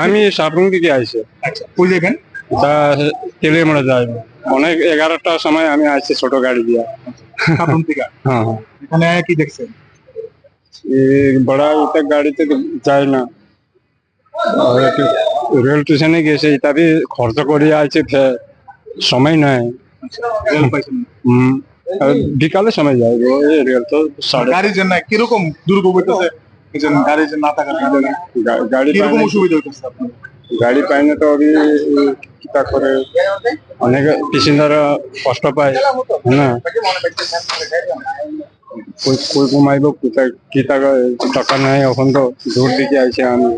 আমি সাবরুম থেকে আইছি। আচ্ছা, কই যাবেন? তা তেলেমুড়া যাই অনেক 11টার সময় আমি আসছি ছোট গাড়ি দিয়া। সাবরুম থেকে? হ্যাঁ হ্যাঁ। এখানে কি দেখছেন? বড় এটা গাড়িতে যায় না, রেল স্টেশনে গেছে তবে খরচ করে আছে, সময় নাই। রেল পাইছেন? বিকালে সময় যায় রেল তো গাড়ির জন্য কিরকম দুর্ভোগ হইতেছে? গাড়ি যে না থাকার গাড়ি কিরকম অসুবিধা হইতেছে আপনার? গাড়ি পাই না তো আমি কিতা করে অনেক প্যাসেঞ্জাররা কষ্ট পায় না, কই ঘুমাইব কিতা টাকা নাই, এখন তো দূর দিকে আইছে আমি।